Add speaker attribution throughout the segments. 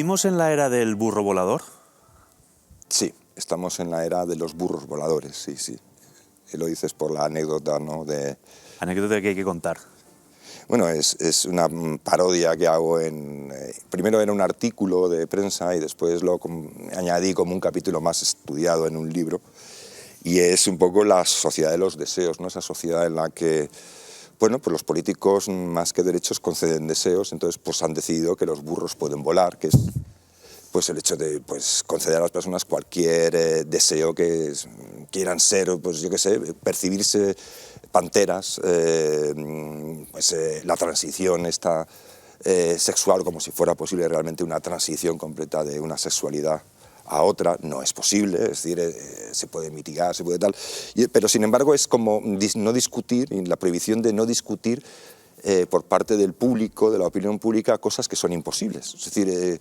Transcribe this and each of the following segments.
Speaker 1: ¿Vivimos en la era del burro volador?
Speaker 2: Sí, estamos en la era de los burros voladores, sí, sí. Y lo dices por la anécdota, ¿no?
Speaker 1: Anécdota que hay que contar.
Speaker 2: Bueno, es una parodia que hago primero era un artículo de prensa y después lo añadí como un capítulo más estudiado en un libro. Y es un poco la sociedad de los deseos, ¿no? Esa sociedad en la que, bueno, pues los políticos más que derechos conceden deseos, entonces pues han decidido que los burros pueden volar, que es pues el hecho de pues, conceder a las personas cualquier deseo que quieran ser, pues yo qué sé, percibirse panteras, la transición esta sexual, como si fuera posible realmente una transición completa de una sexualidad a otra, no es posible, es decir, se puede mitigar, se puede tal, pero sin embargo es como no discutir, la prohibición de no discutir por parte del público, de la opinión pública, cosas que son imposibles. Es decir,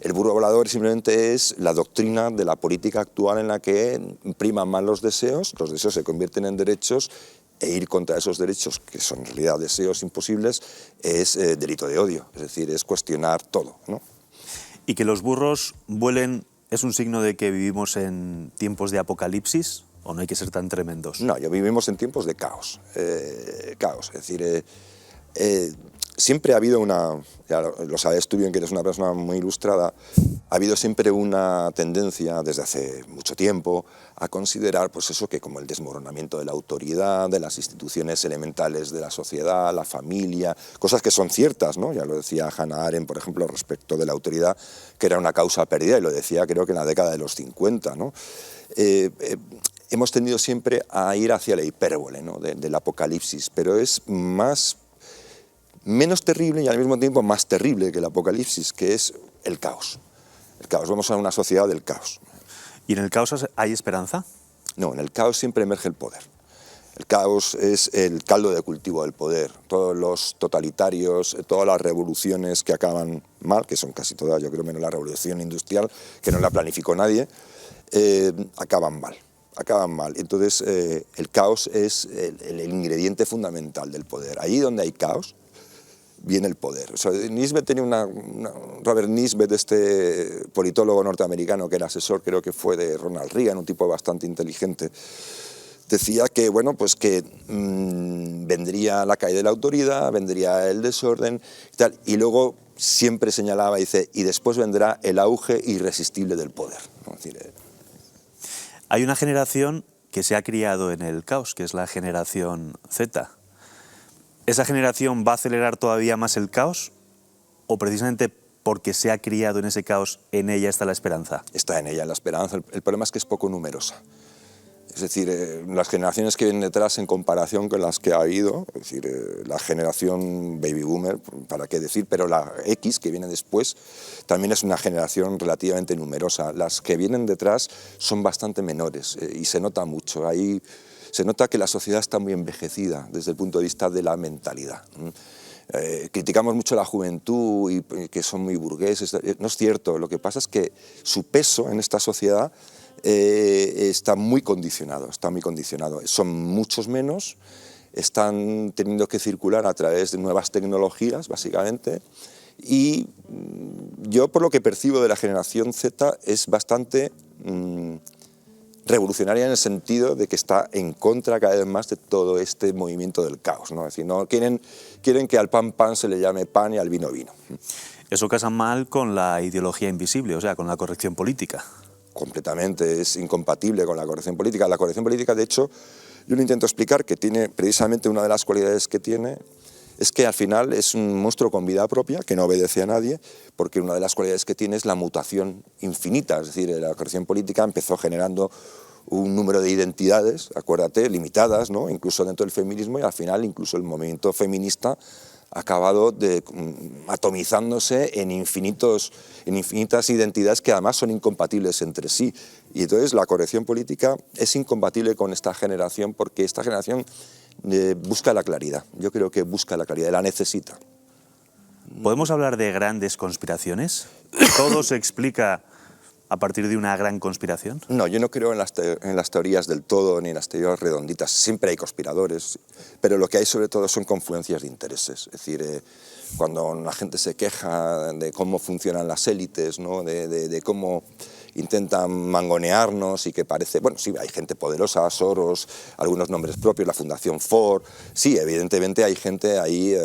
Speaker 2: el burro volador simplemente es la doctrina de la política actual en la que priman más los deseos se convierten en derechos e ir contra esos derechos, que son en realidad deseos imposibles, es delito de odio, es decir, es cuestionar todo, ¿no?
Speaker 1: ¿Y que los burros vuelen es un signo de que vivimos en tiempos de apocalipsis o no hay que ser tan tremendos?
Speaker 2: No, vivimos en tiempos de caos, caos, es decir, siempre ha habido ya lo sabes tú bien que eres una persona muy ilustrada, ha habido siempre una tendencia desde hace mucho tiempo a considerar pues eso que como el desmoronamiento de la autoridad, de las instituciones elementales de la sociedad, la familia, cosas que son ciertas, ¿no? Ya lo decía Hannah Arendt, por ejemplo, respecto de la autoridad, que era una causa perdida, y lo decía creo que en la década de los 50, ¿no? Hemos tendido siempre a ir hacia la hipérbole, ¿no? del apocalipsis, pero es menos terrible y al mismo tiempo más terrible que el apocalipsis, que es el caos. El caos, vamos a una sociedad del caos.
Speaker 1: ¿Y en el caos hay esperanza?
Speaker 2: No, en el caos siempre emerge el poder. El caos es el caldo de cultivo del poder. Todos los totalitarios, todas las revoluciones que acaban mal, que son casi todas, yo creo menos la revolución industrial, que no la planificó nadie, acaban mal. Acaban mal. Entonces, el caos es el ingrediente fundamental del poder. Ahí donde hay caos, viene el poder. O sea, Nisbet tenía Robert Nisbet, este politólogo norteamericano que era asesor, creo que fue de Ronald Reagan, un tipo bastante inteligente, decía que, bueno, pues que vendría la caída de la autoridad, vendría el desorden y tal, y luego siempre señalaba, dice, y después vendrá el auge irresistible del poder, ¿no? Es decir,
Speaker 1: hay una generación que se ha criado en el caos, que es la generación Z. ¿Esa generación va a acelerar todavía más el caos? ¿O precisamente porque se ha criado en ese caos, en ella está la esperanza?
Speaker 2: Está en ella la esperanza. El problema es que es poco numerosa. Es decir, las generaciones que vienen detrás en comparación con las que ha habido, es decir, la generación baby boomer, para qué decir, pero la X que viene después también es una generación relativamente numerosa. Las que vienen detrás son bastante menores y se nota mucho. Ahí se nota que la sociedad está muy envejecida desde el punto de vista de la mentalidad. Criticamos mucho a la juventud y que son muy burgueses. No es cierto, lo que pasa es que su peso en esta sociedad está muy condicionado, Son muchos menos, están teniendo que circular a través de nuevas tecnologías, básicamente, y yo por lo que percibo de la generación Z es bastante revolucionaria en el sentido de que está en contra cada vez más de todo este movimiento del caos, ¿no? Es decir, no quieren que al pan pan se le llame pan y al vino vino.
Speaker 1: Eso casa mal con la ideología invisible, o sea, con la corrección política.
Speaker 2: Completamente, es incompatible con la corrección política. La corrección política, de hecho, yo lo intento explicar, que tiene precisamente una de las cualidades que tiene, es que al final es un monstruo con vida propia, que no obedece a nadie, porque una de las cualidades que tiene es la mutación infinita. Es decir, la corrección política empezó generando un número de identidades, acuérdate, limitadas, ¿no? Incluso dentro del feminismo, y al final incluso el movimiento feminista ha acabado atomizándose en infinitas identidades que además son incompatibles entre sí. Y entonces la corrección política es incompatible con esta generación porque esta generación busca la claridad. Yo creo que busca la claridad, la necesita.
Speaker 1: ¿Podemos hablar de grandes conspiraciones? ¿Todo se explica a partir de una gran conspiración?
Speaker 2: No, yo no creo en las teorías del todo ni en las teorías redonditas. Siempre hay conspiradores, pero lo que hay sobre todo son confluencias de intereses. Es decir, cuando la gente se queja de cómo funcionan las élites, ¿no? de cómo intentan mangonearnos y que parece, bueno, sí, hay gente poderosa, Soros, algunos nombres propios, la Fundación Ford, sí, evidentemente hay gente ahí,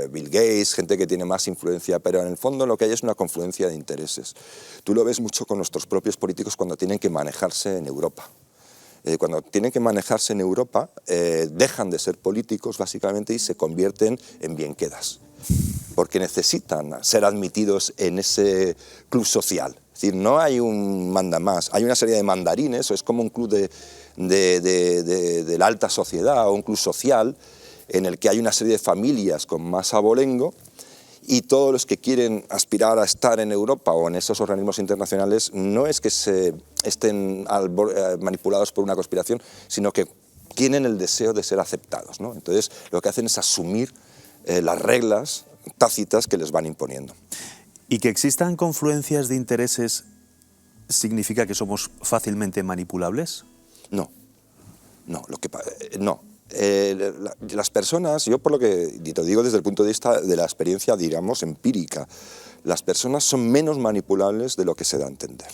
Speaker 2: Bill Gates, gente que tiene más influencia, pero en el fondo lo que hay es una confluencia de intereses. Tú lo ves mucho con nuestros propios políticos cuando tienen que manejarse en Europa. Cuando tienen que manejarse en Europa, dejan de ser políticos básicamente y se convierten en bienquedas, porque necesitan ser admitidos en ese club social. Es decir, no hay un mandamás, hay una serie de mandarines, es como un club de la alta sociedad o un club social en el que hay una serie de familias con más abolengo y todos los que quieren aspirar a estar en Europa o en esos organismos internacionales no es que se estén manipulados por una conspiración, sino que tienen el deseo de ser aceptados, ¿no? Entonces lo que hacen es asumir las reglas tácitas que les van imponiendo.
Speaker 1: ¿Y que existan confluencias de intereses significa que somos fácilmente manipulables?
Speaker 2: No, no, no. Las personas, yo por lo que te digo desde el punto de vista de la experiencia, digamos, empírica, las personas son menos manipulables de lo que se da a entender.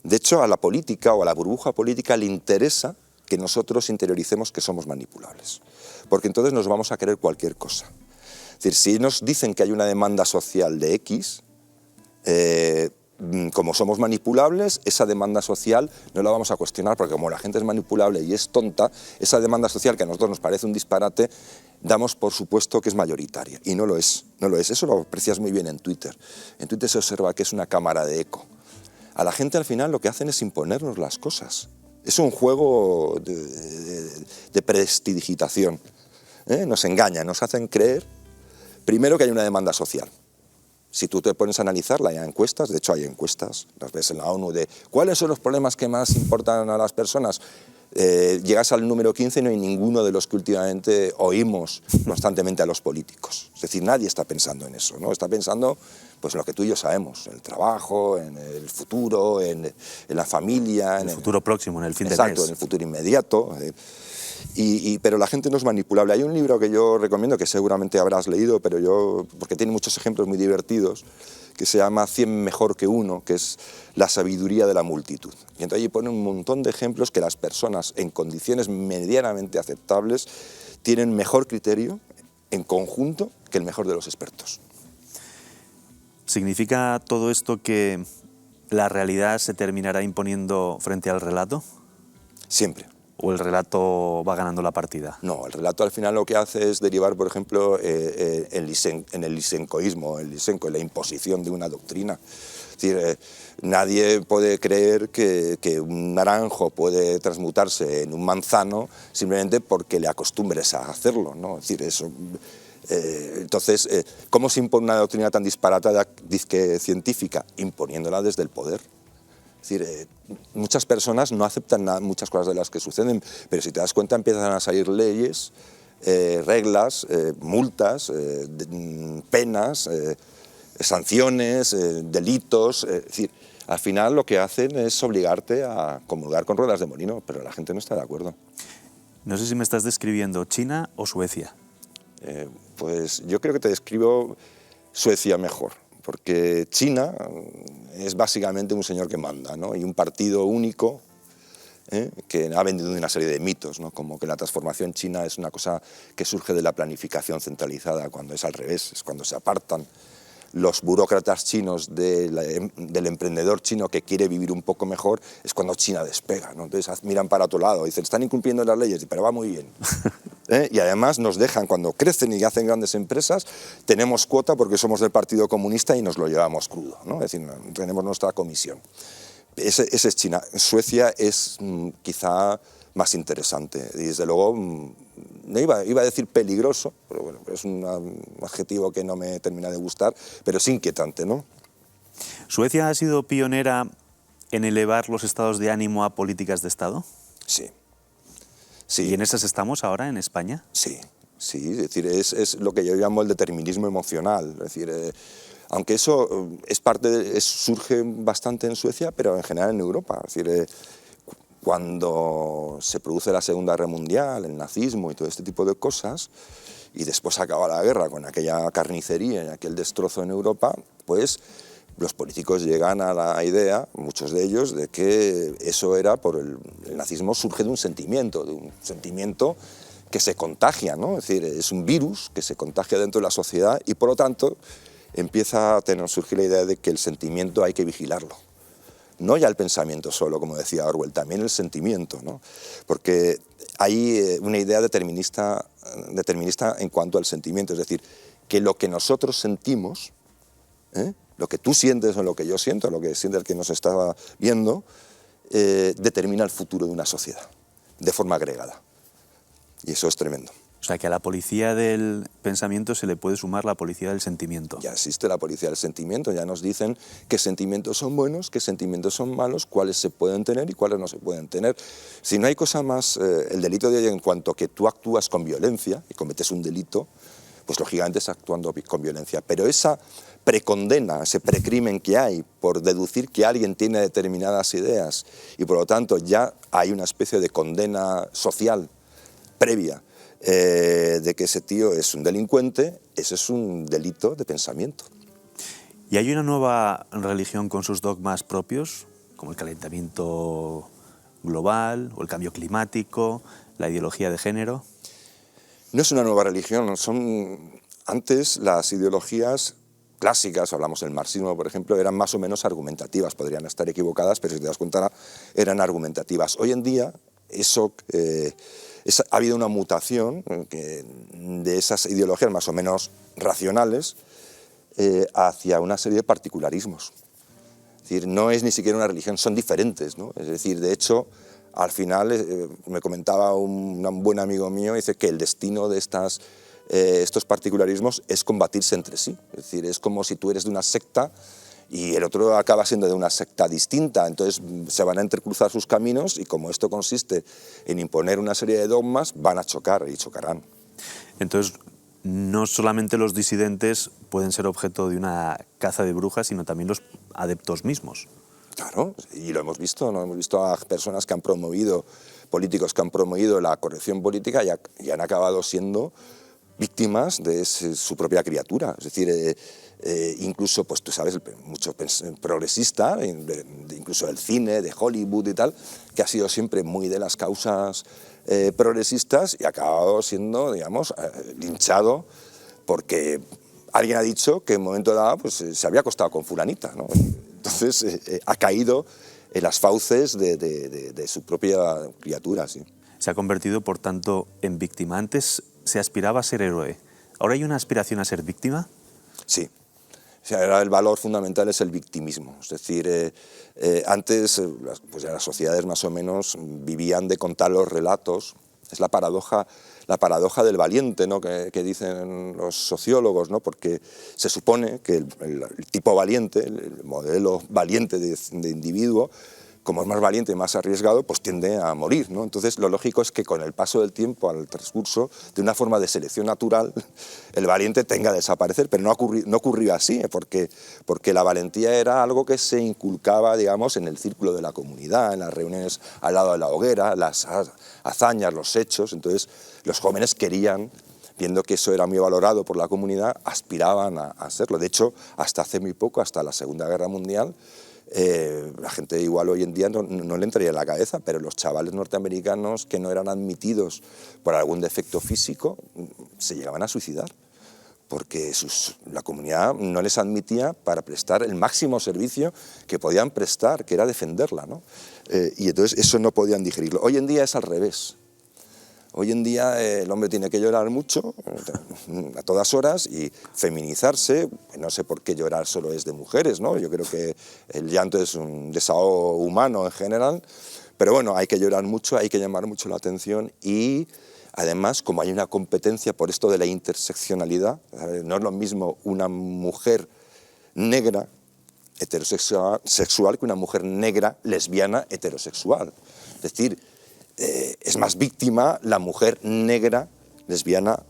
Speaker 2: De hecho, a la política o a la burbuja política le interesa que nosotros interioricemos que somos manipulables, porque entonces nos vamos a creer cualquier cosa. Es decir, si nos dicen que hay una demanda social de X, como somos manipulables, esa demanda social no la vamos a cuestionar, porque como la gente es manipulable y es tonta, esa demanda social que a nosotros nos parece un disparate, damos por supuesto que es mayoritaria, y no lo es, no lo es. Eso lo aprecias muy bien en Twitter. En Twitter se observa que es una cámara de eco. A la gente al final lo que hacen es imponernos las cosas. Es un juego de prestidigitación. Nos engañan, nos hacen creer, primero, que hay una demanda social. Si tú te pones a analizarla, hay encuestas, de hecho hay encuestas, las ves en la ONU, de cuáles son los problemas que más importan a las personas. Llegas al número 15 y no hay ninguno de los que últimamente oímos constantemente a los políticos. Es decir, nadie está pensando en eso, ¿no? Está pensando pues, en lo que tú y yo sabemos, en el trabajo, en el futuro, en la familia.
Speaker 1: En el futuro próximo, en el fin de mes.
Speaker 2: Exacto, en el futuro inmediato. Pero la gente no es manipulable. Hay un libro que yo recomiendo, que seguramente habrás leído, porque tiene muchos ejemplos muy divertidos, que se llama 100 mejor que uno, que es la sabiduría de la multitud. Y entonces allí pone un montón de ejemplos que las personas en condiciones medianamente aceptables tienen mejor criterio en conjunto que el mejor de los expertos.
Speaker 1: ¿Significa todo esto que la realidad se terminará imponiendo frente al relato?
Speaker 2: Siempre.
Speaker 1: ¿O el relato va ganando la partida?
Speaker 2: No, el relato al final lo que hace es derivar, por ejemplo, en el lisencoísmo, en la imposición de una doctrina. Es decir, nadie puede creer que un naranjo puede transmutarse en un manzano simplemente porque le acostumbres a hacerlo, ¿no? Es decir, eso... entonces, ¿cómo se impone una doctrina tan disparatada, dizque científica? Imponiéndola desde el poder. Es decir, muchas personas no aceptan muchas cosas de las que suceden, pero si te das cuenta empiezan a salir leyes, reglas, multas, penas, sanciones, delitos. Es decir, al final lo que hacen es obligarte a comulgar con ruedas de molino, pero la gente no está de acuerdo.
Speaker 1: No sé si me estás describiendo China o Suecia.
Speaker 2: Pues yo creo que te describo Suecia mejor, porque China es básicamente un señor que manda, ¿no? Y un partido único que ha vendido una serie de mitos, ¿no? Como que la transformación china es una cosa que surge de la planificación centralizada, cuando es al revés, es cuando se apartan los burócratas chinos del emprendedor chino que quiere vivir un poco mejor, es cuando China despega, ¿no? Entonces miran para otro lado, dicen, están incumpliendo las leyes, pero va muy bien. Y además nos dejan, cuando crecen y hacen grandes empresas, tenemos cuota porque somos del Partido Comunista y nos lo llevamos crudo, ¿no? Es decir, tenemos nuestra comisión. Ese es China. Suecia es quizá más interesante y desde luego, no iba a decir peligroso, pero bueno, es un adjetivo que no me termina de gustar, pero es inquietante, ¿no?
Speaker 1: ¿Suecia ha sido pionera en elevar los estados de ánimo a políticas de Estado?
Speaker 2: Sí. Sí.
Speaker 1: ¿Y en esas estamos ahora, en España?
Speaker 2: Sí, sí, es decir, es lo que yo llamo el determinismo emocional. Es decir, aunque eso surge bastante en Suecia, pero en general en Europa. Es decir, cuando se produce la Segunda Guerra Mundial, el nazismo y todo este tipo de cosas, y después acaba la guerra con aquella carnicería y aquel destrozo en Europa, pues los políticos llegan a la idea, muchos de ellos, de que eso era por el nazismo surge de un sentimiento que se contagia, ¿no? Es decir, es un virus que se contagia dentro de la sociedad y por lo tanto empieza a surgir la idea de que el sentimiento hay que vigilarlo. No ya el pensamiento solo, como decía Orwell, también el sentimiento, ¿no? Porque hay una idea determinista en cuanto al sentimiento, es decir, que lo que nosotros sentimos, lo que tú sientes o lo que yo siento, lo que siente el que nos está viendo, determina el futuro de una sociedad, de forma agregada. Y eso es tremendo.
Speaker 1: O sea, que a la policía del pensamiento se le puede sumar la policía del sentimiento.
Speaker 2: Ya existe la policía del sentimiento, ya nos dicen qué sentimientos son buenos, qué sentimientos son malos, cuáles se pueden tener y cuáles no se pueden tener. Si no hay cosa más, el delito de hoy en cuanto que tú actúas con violencia y cometes un delito, pues lógicamente es actuando con violencia. Pero esa precondena, ese precrimen que hay por deducir que alguien tiene determinadas ideas y por lo tanto ya hay una especie de condena social previa de que ese tío es un delincuente, ese es un delito de pensamiento.
Speaker 1: ¿Y hay una nueva religión con sus dogmas propios, como el calentamiento global o el cambio climático, la ideología de género?
Speaker 2: No es una nueva religión, son antes las ideologías clásicas, hablamos del marxismo, por ejemplo, eran más o menos argumentativas, podrían estar equivocadas, pero si te das cuenta eran argumentativas. Hoy en día eso ha habido una mutación de esas ideologías más o menos racionales hacia una serie de particularismos. Es decir, no es ni siquiera una religión, son diferentes, ¿no? Es decir, de hecho, al final me comentaba un buen amigo mío, dice que el destino de estos particularismos es combatirse entre sí. Es decir, es como si tú eres de una secta y el otro acaba siendo de una secta distinta, entonces se van a entrecruzar sus caminos y como esto consiste en imponer una serie de dogmas, van a chocar y chocarán.
Speaker 1: Entonces, no solamente los disidentes pueden ser objeto de una caza de brujas, sino también los adeptos mismos.
Speaker 2: Claro, y lo hemos visto, ¿no? Hemos visto a personas que han promovido, políticos que han promovido la corrección política y han acabado siendo víctimas de su propia criatura. Es decir, incluso, pues tú sabes, mucho progresista, incluso del cine, de Hollywood y tal, que ha sido siempre muy de las causas progresistas y ha acabado siendo, digamos, linchado porque alguien ha dicho que en un momento dado pues, se había acostado con fulanita, ¿no? Entonces ha caído en las fauces de su propia criatura. Sí.
Speaker 1: Se ha convertido, por tanto, en víctima. Antes se aspiraba a ser héroe. ¿Ahora hay una aspiración a ser víctima?
Speaker 2: Sí. O sea, ahora el valor fundamental es el victimismo. Es decir, antes pues las sociedades más o menos vivían de contar los relatos. Es la paradoja del valiente, ¿no? que dicen los sociólogos, ¿no? Porque se supone que el tipo valiente, el modelo valiente de individuo, como es más valiente y más arriesgado, pues tiende a morir, ¿no? Entonces lo lógico es que con el paso del tiempo, al transcurso, de una forma de selección natural, el valiente tenga a desaparecer, pero no ocurrió así, porque la valentía era algo que se inculcaba, digamos, en el círculo de la comunidad, en las reuniones al lado de la hoguera, las hazañas, los hechos. Entonces los jóvenes querían, viendo que eso era muy valorado por la comunidad, aspiraban a hacerlo. De hecho, hasta hace muy poco, hasta la Segunda Guerra Mundial, la gente igual hoy en día no le entraría en la cabeza, pero los chavales norteamericanos que no eran admitidos por algún defecto físico se llegaban a suicidar porque la comunidad no les admitía para prestar el máximo servicio que podían prestar, que era defenderla, ¿no? Y entonces eso no podían digerirlo. Hoy en día es al revés. Hoy en día el hombre tiene que llorar mucho, a todas horas, y feminizarse. No sé por qué llorar solo es de mujeres, ¿no? Yo creo que el llanto es un desahogo humano en general, pero bueno, hay que llorar mucho, hay que llamar mucho la atención y además, como hay una competencia por esto de la interseccionalidad, no es lo mismo una mujer negra heterosexual que una mujer negra lesbiana heterosexual. Es decir, es más víctima la mujer negra lesbiana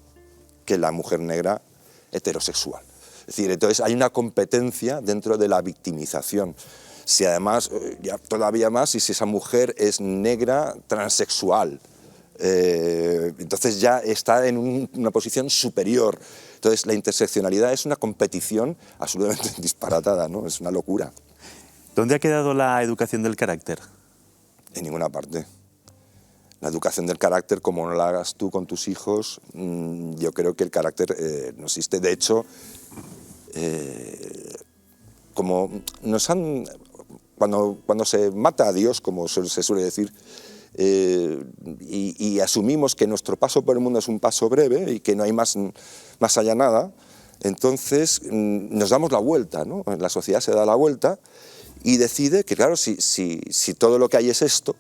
Speaker 2: que la mujer negra heterosexual. Es decir, entonces hay una competencia dentro de la victimización. Si además, ya todavía más, y si esa mujer es negra transexual, Entonces ya está en una posición superior. Entonces la interseccionalidad es una competición absolutamente disparatada, ¿no? Es una locura.
Speaker 1: ¿Dónde ha quedado la educación del carácter?
Speaker 2: En ninguna parte. La educación del carácter, como no la hagas tú con tus hijos, yo creo que el carácter no existe. De hecho, como nos han... Cuando se mata a Dios, como se suele decir, y asumimos que nuestro paso por el mundo es un paso breve y que no hay más allá nada, entonces nos damos la vuelta, ¿no? La sociedad se da la vuelta y decide que, claro, si todo lo que hay es esto,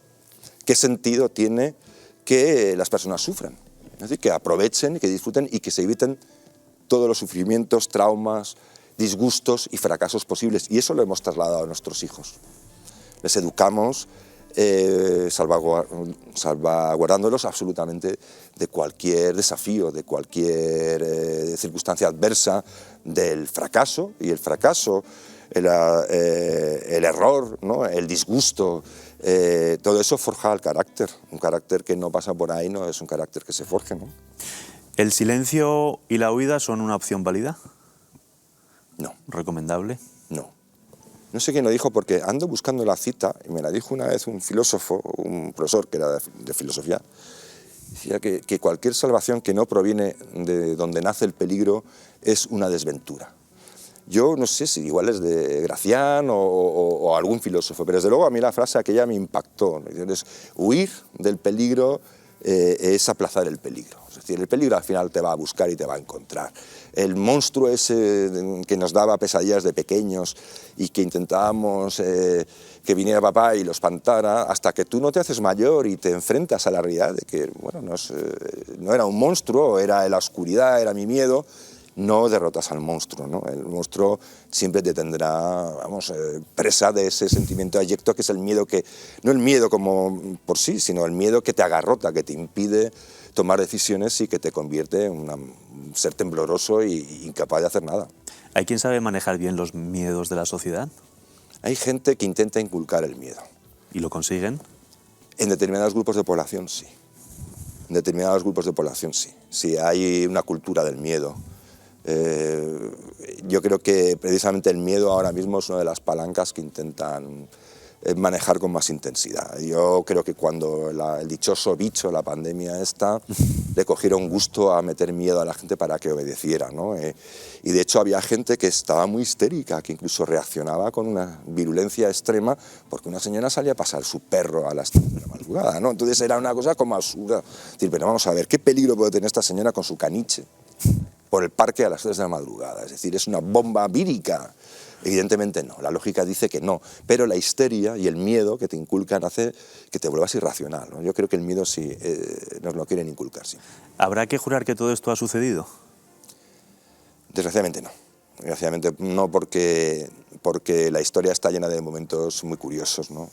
Speaker 2: ¿qué sentido tiene que las personas sufran? Es decir, que aprovechen, que disfruten y que se eviten todos los sufrimientos, traumas, disgustos y fracasos posibles. Y eso lo hemos trasladado a nuestros hijos. Les educamos salvaguardándolos absolutamente de cualquier desafío, de cualquier circunstancia adversa, del fracaso. Y el fracaso, el error, ¿no? El disgusto, todo eso forja el carácter. Un carácter que no pasa por ahí no es un carácter que se forje, ¿no?
Speaker 1: ¿El silencio y la huida son una opción válida?
Speaker 2: No.
Speaker 1: ¿Recomendable?
Speaker 2: No. No sé quién lo dijo porque ando buscando la cita y me la dijo una vez un filósofo, un profesor que era de filosofía. Decía que cualquier salvación que no proviene de donde nace el peligro es una desventura. Yo no sé si igual es de Gracián o algún filósofo, pero desde luego a mí la frase aquella me impactó. Es huir del peligro es aplazar el peligro. Es decir, el peligro al final te va a buscar y te va a encontrar. El monstruo ese que nos daba pesadillas de pequeños y que intentábamos que viniera papá y lo espantara, hasta que tú no te haces mayor y te enfrentas a la realidad de que bueno, no era un monstruo, era la oscuridad, era mi miedo, no derrotas al monstruo, ¿no? El monstruo siempre te tendrá, vamos, presa de ese sentimiento abyecto que es el miedo que, no el miedo como por sí, sino el miedo que te agarrota, que te impide tomar decisiones y que te convierte en un ser tembloroso e incapaz de hacer nada.
Speaker 1: ¿Hay quien sabe manejar bien los miedos de la sociedad?
Speaker 2: Hay gente que intenta inculcar el miedo.
Speaker 1: ¿Y lo consiguen?
Speaker 2: En determinados grupos de población sí. En determinados grupos de población sí. Sí, hay una cultura del miedo. Yo creo que precisamente el miedo ahora mismo es una de las palancas que intentan manejar con más intensidad. Yo creo que cuando el dichoso bicho, la pandemia esta, le cogieron gusto a meter miedo a la gente para que obedeciera, ¿no? Y de hecho había gente que estaba muy histérica, que incluso reaccionaba con una virulencia extrema porque una señora salía a pasar su perro a las 3 de la madrugada, ¿no? Entonces era una cosa como absurda. Es decir, pero vamos a ver, ¿qué peligro puede tener esta señora con su caniche por el parque a las 3 de la madrugada? Es decir, es una bomba vírica. Evidentemente no, la lógica dice que no, pero la histeria y el miedo que te inculcan hace que te vuelvas irracional, ¿no? Yo creo que el miedo sí nos lo quieren inculcar, sí.
Speaker 1: ¿Habrá que jurar que todo esto ha sucedido?
Speaker 2: Desgraciadamente no. Desgraciadamente no porque la historia está llena de momentos muy curiosos, ¿no?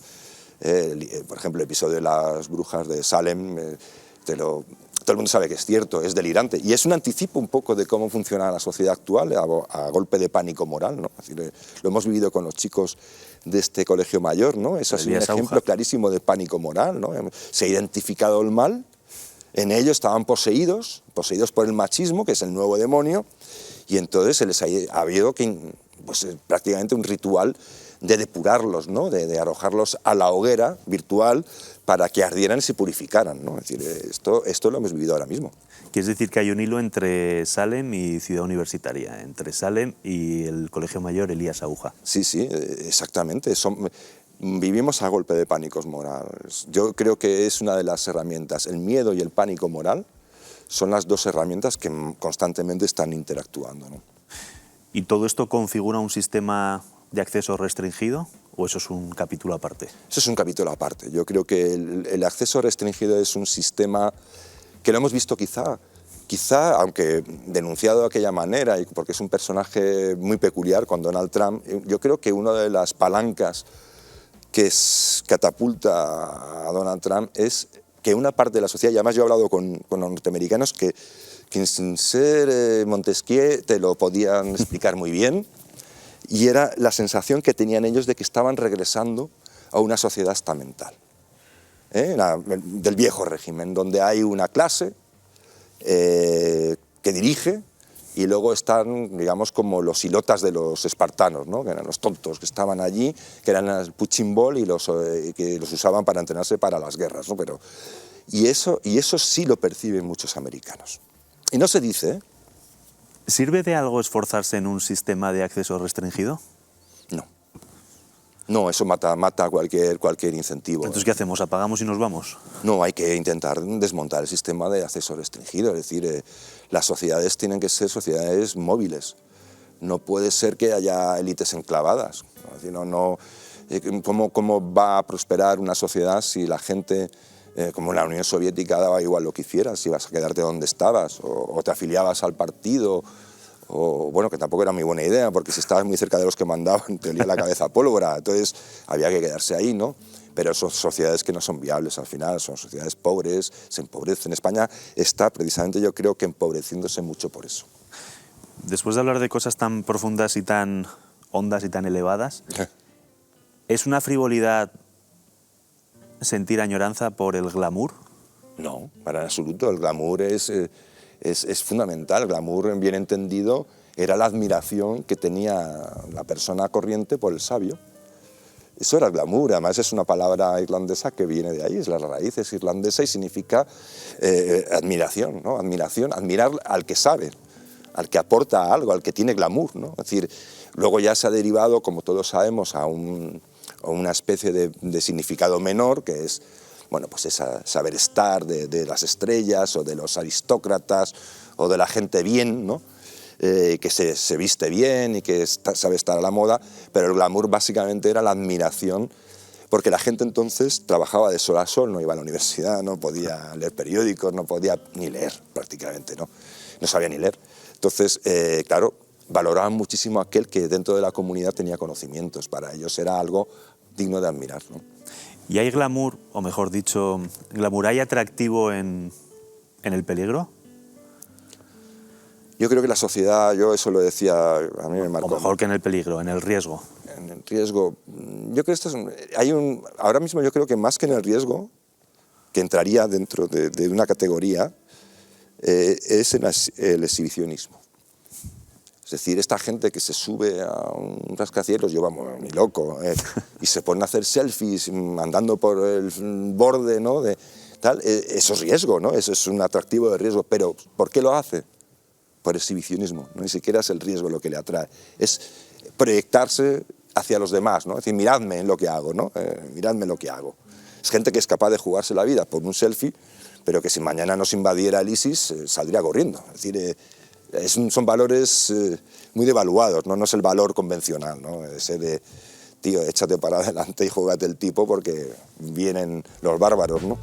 Speaker 2: Por ejemplo, el episodio de las brujas de Salem, todo el mundo sabe que es cierto, es delirante. Y es un anticipo un poco de cómo funciona la sociedad actual a golpe de pánico moral, ¿no? Es decir, lo hemos vivido con los chicos de este colegio mayor, ¿no? Eso es un ejemplo clarísimo de pánico moral, ¿no? Se ha identificado el mal, en ellos estaban poseídos por el machismo, que es el nuevo demonio, y entonces se les ha habido pues, prácticamente un ritual de depurarlos, ¿no? De arrojarlos a la hoguera virtual para que ardieran y se purificaran, ¿no? Es decir, esto lo hemos vivido ahora mismo.
Speaker 1: ¿Quieres decir que hay un hilo entre Salem y Ciudad Universitaria, entre Salem y el Colegio Mayor Elías Aguja?
Speaker 2: Sí, sí, exactamente. Vivimos a golpe de pánicos morales. Yo creo que es una de las herramientas. El miedo y el pánico moral son las dos herramientas que constantemente están interactuando, ¿no?
Speaker 1: ¿Y todo esto configura un sistema de acceso restringido o eso es un capítulo aparte?
Speaker 2: Eso es un capítulo aparte. Yo creo que el acceso restringido es un sistema que lo hemos visto quizá, aunque denunciado de aquella manera, y porque es un personaje muy peculiar con Donald Trump, yo creo que una de las palancas que catapulta a Donald Trump es que una parte de la sociedad, y además yo he hablado con los norteamericanos que sin ser Montesquieu te lo podían explicar muy bien, y era la sensación que tenían ellos de que estaban regresando a una sociedad estamental. del viejo régimen, donde hay una clase que dirige y luego están, digamos, como los hilotas de los espartanos, ¿no? Que eran los tontos que estaban allí, que eran el punching ball y que los usaban para entrenarse para las guerras, ¿no? Y eso sí lo perciben muchos americanos. Y no se dice, ¿eh?
Speaker 1: ¿Sirve de algo esforzarse en un sistema de acceso restringido?
Speaker 2: No. No, eso mata cualquier incentivo.
Speaker 1: Entonces, ¿qué hacemos? ¿Apagamos y nos vamos?
Speaker 2: No, hay que intentar desmontar el sistema de acceso restringido. Es decir, las sociedades tienen que ser sociedades móviles. No puede ser que haya élites enclavadas. Es decir, ¿cómo va a prosperar una sociedad si la gente, como en la Unión Soviética, daba igual lo que hicieras, si ibas a quedarte donde estabas o te afiliabas al partido? O, bueno, que tampoco era muy buena idea, porque si estabas muy cerca de los que mandaban te olía la cabeza pólvora, entonces había que quedarse ahí, ¿no? Pero son sociedades que no son viables al final, son sociedades pobres, se empobrecen. España está precisamente, yo creo, que empobreciéndose mucho por eso.
Speaker 1: Después de hablar de cosas tan profundas y tan hondas y tan elevadas, ¿es una frivolidad sentir añoranza por el glamour?
Speaker 2: No, para en absoluto. El glamour es fundamental. El glamour, bien entendido, era la admiración que tenía la persona corriente por el sabio. Eso era el glamour. Además es una palabra irlandesa que viene de ahí, es la raíz, es irlandesa y significa admiración, ¿no? Admirar al que sabe, al que aporta algo, al que tiene glamour, ¿no? Es decir, luego ya se ha derivado, como todos sabemos, a una especie de significado menor, que es, bueno, pues ese saber estar de las estrellas o de los aristócratas o de la gente bien, ¿no? Que se viste bien y que sabe estar a la moda, pero el glamour básicamente era la admiración, porque la gente entonces trabajaba de sol a sol, no iba a la universidad, no podía leer periódicos, no podía ni leer prácticamente, no sabía ni leer. Entonces, claro, valoraban muchísimo a aquel que dentro de la comunidad tenía conocimientos, para ellos era algo digno de admirar, ¿no?
Speaker 1: ¿Y hay glamour, o mejor dicho, glamour hay atractivo en el peligro?
Speaker 2: Yo creo que la sociedad, yo eso lo decía, a mí me marcó.
Speaker 1: O mejor que en el peligro, en el riesgo.
Speaker 2: En el riesgo, yo creo que ahora mismo yo creo que más que en el riesgo, que entraría dentro de una categoría, es en el exhibicionismo. Es decir, esta gente que se sube a un rascacielos, yo vamos, ni loco, y se ponen a hacer selfies andando por el borde, ¿no? Eso es riesgo, ¿no? Eso es un atractivo de riesgo, pero ¿por qué lo hace? Por exhibicionismo, ¿no? Ni siquiera es el riesgo lo que le atrae, es proyectarse hacia los demás, ¿no? Es decir, miradme en lo que hago, ¿no? Miradme lo que hago. Es gente que es capaz de jugarse la vida por un selfie, pero que si mañana nos invadiera el ISIS, saldría corriendo. Es decir, son valores muy devaluados, ¿no? No es el valor convencional, ¿no? Ese de, tío, échate para adelante y júgate el tipo porque vienen los bárbaros, ¿no?